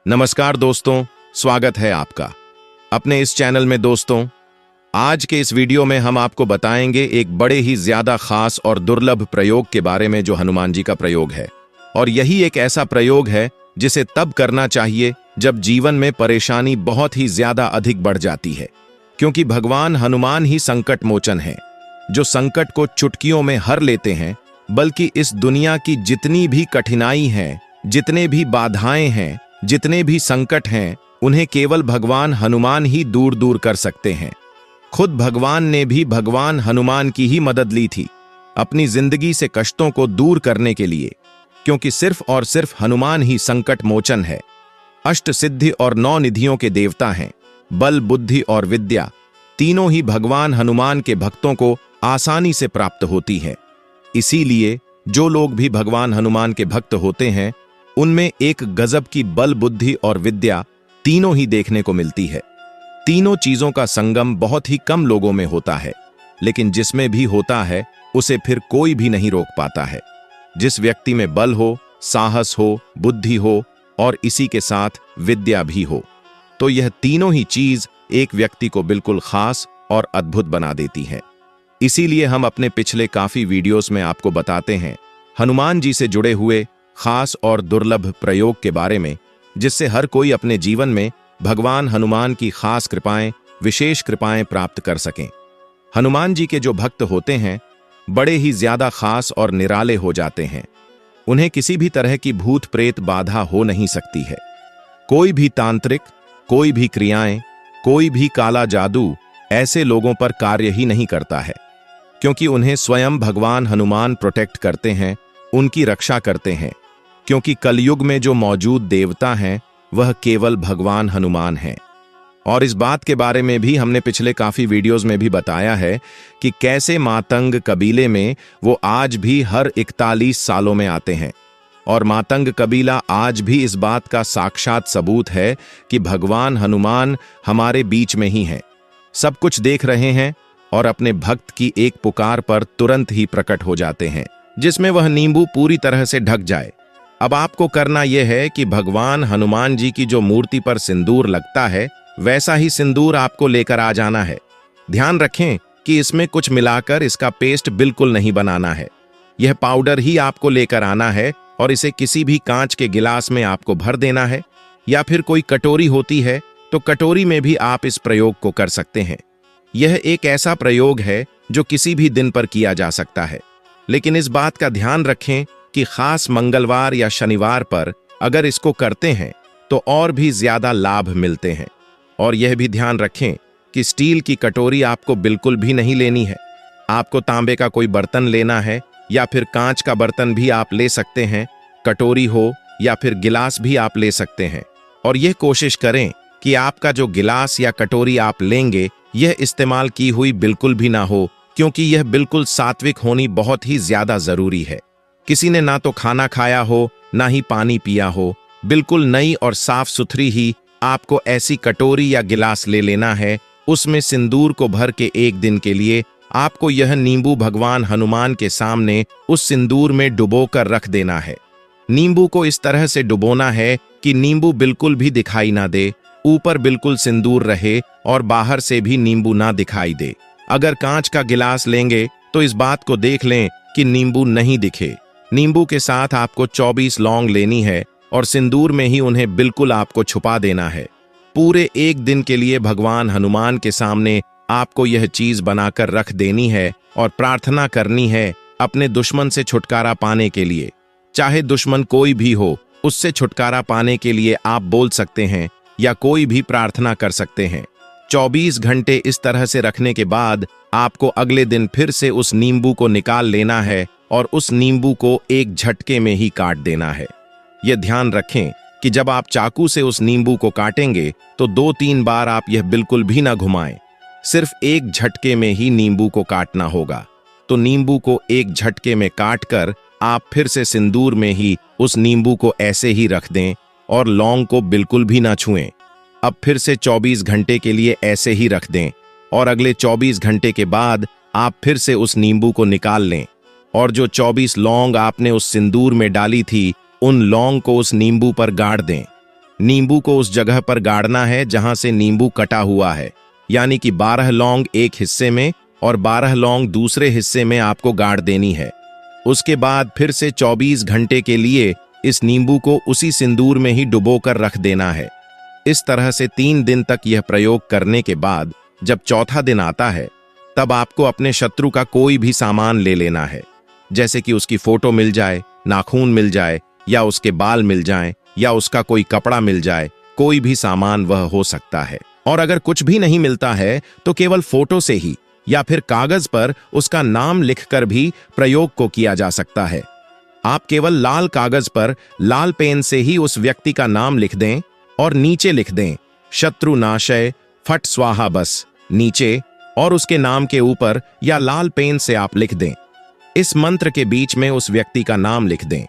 नमस्कार दोस्तों, स्वागत है आपका अपने इस चैनल में। दोस्तों, आज के इस वीडियो में हम आपको बताएंगे एक बड़े ही ज्यादा खास और दुर्लभ प्रयोग के बारे में जो हनुमान जी का प्रयोग है। और यही एक ऐसा प्रयोग है जिसे तब करना चाहिए जब जीवन में परेशानी बहुत ही ज्यादा अधिक बढ़ जाती है, क्योंकि भगवान हनुमान ही संकट मोचन है, जो संकट को चुटकियों में हर लेते हैं। बल्कि इस दुनिया की जितनी भी कठिनाई है, जितने भी बाधाएं हैं, जितने भी संकट हैं, उन्हें केवल भगवान हनुमान ही दूर दूर कर सकते हैं। खुद भगवान ने भी भगवान हनुमान की ही मदद ली थी अपनी जिंदगी से कष्टों को दूर करने के लिए, क्योंकि सिर्फ और सिर्फ हनुमान ही संकट मोचन है। अष्ट सिद्धि और 9 निधियों के देवता हैं। बल, बुद्धि और विद्या तीनों ही भगवान हनुमान के भक्तों को आसानी से प्राप्त होती है। इसीलिए जो लोग भी भगवान हनुमान के भक्त होते हैं, उनमें एक गजब की बल, बुद्धि और विद्या तीनों ही देखने को मिलती है। तीनों चीजों का संगम बहुत ही कम लोगों में होता है, लेकिन जिसमें भी होता है उसे फिर कोई भी नहीं रोक पाता है। जिस व्यक्ति में बल हो, साहस हो, बुद्धि हो और इसी के साथ विद्या भी हो, तो यह तीनों ही चीज एक व्यक्ति को बिल्कुल खास और अद्भुत बना देती है। इसीलिए हम अपने पिछले काफी वीडियोस में आपको बताते हैं हनुमान जी से जुड़े हुए खास और दुर्लभ प्रयोग के बारे में, जिससे हर कोई अपने जीवन में भगवान हनुमान की खास कृपाएं, विशेष कृपाएं प्राप्त कर सकें। हनुमान जी के जो भक्त होते हैं, बड़े ही ज्यादा खास और निराले हो जाते हैं। उन्हें किसी भी तरह की भूत प्रेत बाधा हो नहीं सकती है। कोई भी तांत्रिक, कोई भी क्रियाएं, कोई भी काला जादू ऐसे लोगों पर कार्य ही नहीं करता है, क्योंकि उन्हें स्वयं भगवान हनुमान प्रोटेक्ट करते हैं, उनकी रक्षा करते हैं। क्योंकि कलयुग में जो मौजूद देवता हैं, वह केवल भगवान हनुमान हैं। और इस बात के बारे में भी हमने पिछले काफी वीडियोस में भी बताया है कि कैसे मातंग कबीले में वो आज भी हर 41 सालों में आते हैं। और मातंग कबीला आज भी इस बात का साक्षात सबूत है कि भगवान हनुमान हमारे बीच में ही हैं, सब कुछ देख रहे हैं और अपने भक्त की एक पुकार पर तुरंत ही प्रकट हो जाते हैं, जिसमें वह नींबू पूरी तरह से ढक जाए। अब आपको करना यह है कि भगवान हनुमान जी की जो मूर्ति पर सिंदूर लगता है, वैसा ही सिंदूर आपको लेकर आ जाना है। ध्यान रखें कि इसमें कुछ मिलाकर इसका पेस्ट बिल्कुल नहीं बनाना है। यह पाउडर ही आपको लेकर आना है और इसे किसी भी कांच के गिलास में आपको भर देना है, या फिर कोई कटोरी होती है तो कटोरी में भी आप इस प्रयोग को कर सकते हैं। यह एक ऐसा प्रयोग है जो किसी भी दिन पर किया जा सकता है, लेकिन इस बात का ध्यान रखें कि खास मंगलवार या शनिवार पर अगर इसको करते हैं तो और भी ज्यादा लाभ मिलते हैं। और यह भी ध्यान रखें कि स्टील की कटोरी आपको बिल्कुल भी नहीं लेनी है। आपको तांबे का कोई बर्तन लेना है, या फिर कांच का बर्तन भी आप ले सकते हैं। कटोरी हो या फिर गिलास भी आप ले सकते हैं। और यह कोशिश करें कि आपका जो गिलास या कटोरी आप लेंगे, यह इस्तेमाल की हुई बिल्कुल भी ना हो, क्योंकि यह बिल्कुल सात्विक होनी बहुत ही ज्यादा जरूरी है। किसी ने ना तो खाना खाया हो, ना ही पानी पिया हो, बिल्कुल नई और साफ सुथरी ही आपको ऐसी कटोरी या गिलास ले लेना है। उसमें सिंदूर को भर के एक दिन के लिए आपको यह नींबू भगवान हनुमान के सामने उस सिंदूर में डुबोकर रख देना है। नींबू को इस तरह से डुबोना है कि नींबू बिल्कुल भी दिखाई ना दे, ऊपर बिल्कुल सिंदूर रहे और बाहर से भी नींबू ना दिखाई दे। अगर कांच का गिलास लेंगे तो इस बात को देख लें कि नींबू नहीं दिखे। नींबू के साथ आपको 24 लौंग लेनी है और सिंदूर में ही उन्हें बिल्कुल आपको छुपा देना है। पूरे एक दिन के लिए भगवान हनुमान के सामने आपको यह चीज बनाकर रख देनी है और प्रार्थना करनी है अपने दुश्मन से छुटकारा पाने के लिए। चाहे दुश्मन कोई भी हो, उससे छुटकारा पाने के लिए आप बोल सकते हैं या कोई भी प्रार्थना कर सकते हैं। 24 घंटे इस तरह से रखने के बाद आपको अगले दिन फिर से उस नींबू को निकाल लेना है और उस नींबू को एक झटके में ही काट देना है। यह ध्यान रखें कि जब आप चाकू से उस नींबू को काटेंगे तो 2-3 बार आप यह बिल्कुल भी ना घुमाएं। सिर्फ एक झटके में ही नींबू को काटना होगा। तो नींबू को एक झटके में काटकर आप फिर से सिंदूर में ही उस नींबू को ऐसे ही रख दें और लौंग को बिल्कुल भी ना छुएं। अब फिर से 24 घंटे के लिए ऐसे ही रख दें और अगले 24 घंटे के बाद आप फिर से उस नींबू को निकाल लें और जो 24 लौंग आपने उस सिंदूर में डाली थी, उन लौंग को उस नींबू पर गाड़ दें। नींबू को उस जगह पर गाड़ना है जहां से नींबू कटा हुआ है, यानी कि 12 लौंग एक हिस्से में और 12 लौंग दूसरे हिस्से में आपको गाड़ देनी है। उसके बाद फिर से 24 घंटे के लिए इस नींबू को उसी सिंदूर में ही डुबोकर रख देना है। इस तरह से 3 दिन तक यह प्रयोग करने के बाद जब चौथा दिन आता है, तब आपको अपने शत्रु का कोई भी सामान ले लेना है, जैसे कि उसकी फोटो मिल जाए, नाखून मिल जाए, या उसके बाल मिल जाएं, या उसका कोई कपड़ा मिल जाए, कोई भी सामान वह हो सकता है। और अगर कुछ भी नहीं मिलता है तो केवल फोटो से ही या फिर कागज पर उसका नाम लिखकर भी प्रयोग को किया जा सकता है। आप केवल लाल कागज पर लाल पेन से ही उस व्यक्ति का नाम लिख दें और नीचे लिख दें शत्रु नाशय फट स्वाहा बस नीचे, और उसके नाम के ऊपर या लाल पेन से आप लिख दें। इस मंत्र के बीच में उस व्यक्ति का नाम लिख दें।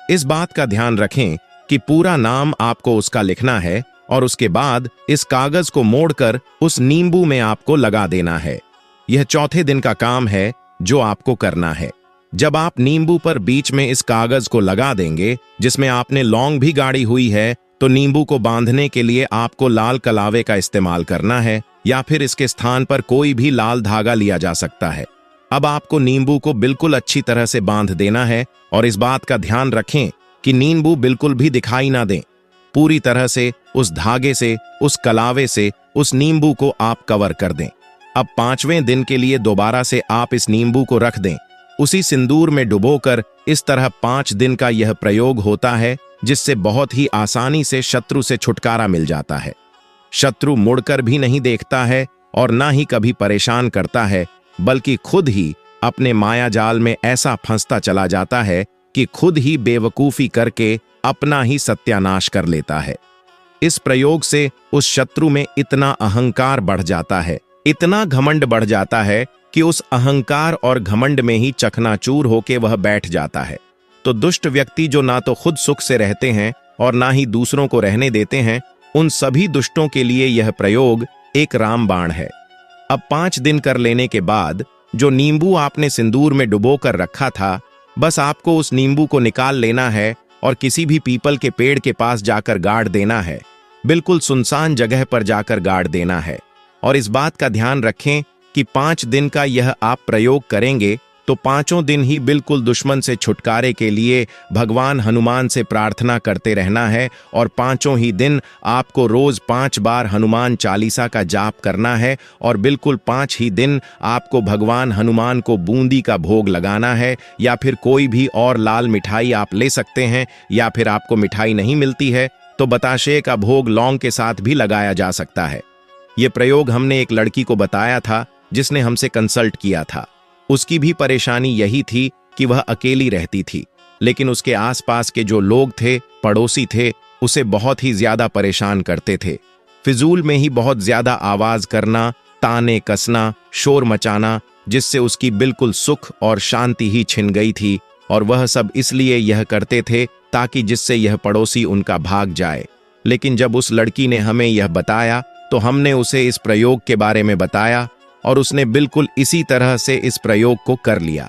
इस बात का ध्यान रखें कि पूरा नाम आपको उसका लिखना है और उसके बाद इस कागज को मोड़कर उस नींबू में आपको लगा देना है। यह चौथे दिन का काम है जो आपको करना है। जब आप नींबू पर बीच में इस कागज को लगा देंगे जिसमें आपने लौंग भी गाड़ी हुई है, तो नींबू को बांधने के लिए आपको लाल कलावे का इस्तेमाल करना है, या फिर इसके स्थान पर कोई भी लाल धागा लिया जा सकता है। अब आपको नींबू को बिल्कुल अच्छी तरह से बांध देना है और इस बात का ध्यान रखें कि नींबू बिल्कुल भी दिखाई ना दें। पूरी तरह से उस धागे से, उस कलावे से उस नींबू को आप कवर कर दें। अब 5वें दिन के लिए दोबारा से आप इस नींबू को रख दें, उसी सिंदूर में डुबोकर। इस तरह 5 दिन का यह प्रयोग होता है, जिससे बहुत ही आसानी से शत्रु से छुटकारा मिल जाता है। शत्रु मुड़कर भी नहीं देखता है और ना ही कभी परेशान करता है, बल्कि खुद ही अपने माया जाल में ऐसा फंसता चला जाता है कि खुद ही बेवकूफी करके अपना ही सत्यानाश कर लेता है। इस प्रयोग से उस शत्रु में इतना अहंकार बढ़ जाता है, इतना घमंड बढ़ जाता है कि उस अहंकार और घमंड में ही चकनाचूर होके वह बैठ जाता है। तो दुष्ट व्यक्ति जो ना तो खुद सुख से रहते हैं और ना ही दूसरों को रहने देते हैं, उन सभी दुष्टों के लिए यह प्रयोग एक रामबाण है। अब 5 दिन कर लेने के बाद जो नींबू आपने सिंदूर में डुबो कर रखा था, बस आपको उस नींबू को निकाल लेना है और किसी भी पीपल के पेड़ के पास जाकर गाड़ देना है। बिल्कुल सुनसान जगह पर जाकर गाड़ देना है। और इस बात का ध्यान रखें कि 5 दिन का यह आप प्रयोग करेंगे तो 5 दिन ही बिल्कुल दुश्मन से छुटकारे के लिए भगवान हनुमान से प्रार्थना करते रहना है। और 5 ही दिन आपको रोज 5 बार हनुमान चालीसा का जाप करना है और बिल्कुल 5 ही दिन आपको भगवान हनुमान को बूंदी का भोग लगाना है, या फिर कोई भी और लाल मिठाई आप ले सकते हैं, या फिर आपको मिठाई नहीं मिलती है तो बताशे का भोग लौंग के साथ भी लगाया जा सकता है। ये प्रयोग हमने एक लड़की को बताया था जिसने हमसे कंसल्ट किया था। उसकी भी परेशानी यही थी कि वह अकेली रहती थी, लेकिन उसके आसपास के जो लोग थे, पड़ोसी थे, उसे बहुत ही ज्यादा परेशान करते थे। फिजूल में ही बहुत ज्यादा आवाज करना, ताने कसना, शोर मचाना, जिससे उसकी बिल्कुल सुख और शांति ही छिन गई थी। और वह सब इसलिए यह करते थे ताकि जिससे यह पड़ोसी उनका भाग जाए। लेकिन जब उस लड़की ने हमें यह बताया तो हमने उसे इस प्रयोग के बारे में बताया और उसने बिल्कुल इसी तरह से इस प्रयोग को कर लिया।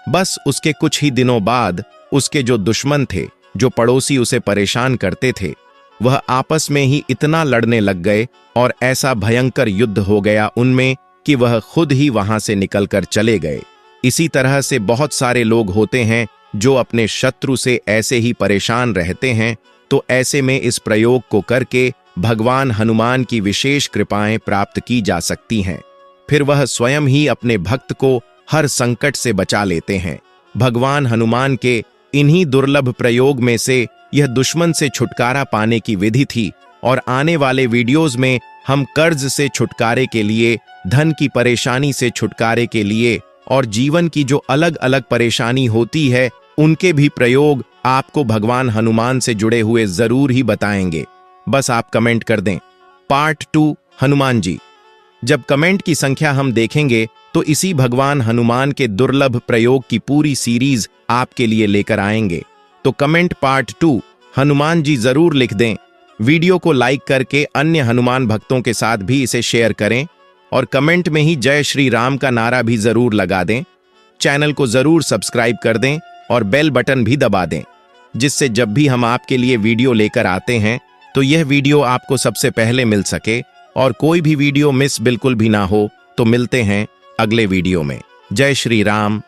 बस उसके कुछ ही दिनों बाद उसके जो दुश्मन थे, जो पड़ोसी उसे परेशान करते थे, वह आपस में ही इतना लड़ने लग गए और ऐसा भयंकर युद्ध हो गया उनमें कि वह खुद ही वहां से निकलकर चले गए। इसी तरह से बहुत सारे लोग होते हैं जो अपने शत्रु से ऐसे ही परेशान रहते हैं। तो ऐसे में इस प्रयोग को करके भगवान हनुमान की विशेष कृपाएं प्राप्त की जा सकती हैं। फिर वह स्वयं ही अपने भक्त को हर संकट से बचा लेते हैं। भगवान हनुमान के इन्हीं दुर्लभ प्रयोग में से यह दुश्मन से छुटकारा पाने की विधि थी। और आने वाले वीडियोस में हम कर्ज से छुटकारे के लिए, धन की परेशानी से छुटकारे के लिए और जीवन की जो अलग अलग परेशानी होती है उनके भी प्रयोग आपको भगवान हनुमान से जुड़े हुए जरूर ही बताएंगे। बस आप कमेंट कर दें पार्ट 2 हनुमान जी। जब कमेंट की संख्या हम देखेंगे तो इसी भगवान हनुमान के दुर्लभ प्रयोग की पूरी सीरीज आपके लिए लेकर आएंगे। तो कमेंट पार्ट 2 हनुमान जी जरूर लिख दें। वीडियो को लाइक करके अन्य हनुमान भक्तों के साथ भी इसे शेयर करें और कमेंट में ही जय श्री राम का नारा भी जरूर लगा दें। चैनल को जरूर सब्सक्राइब कर दें और बेल बटन भी दबा दें, जिससे जब भी हम आपके लिए वीडियो लेकर आते हैं तो यह वीडियो आपको सबसे पहले मिल सके और कोई भी वीडियो मिस बिल्कुल भी ना हो, तो मिलते हैं अगले वीडियो में। जय श्री राम,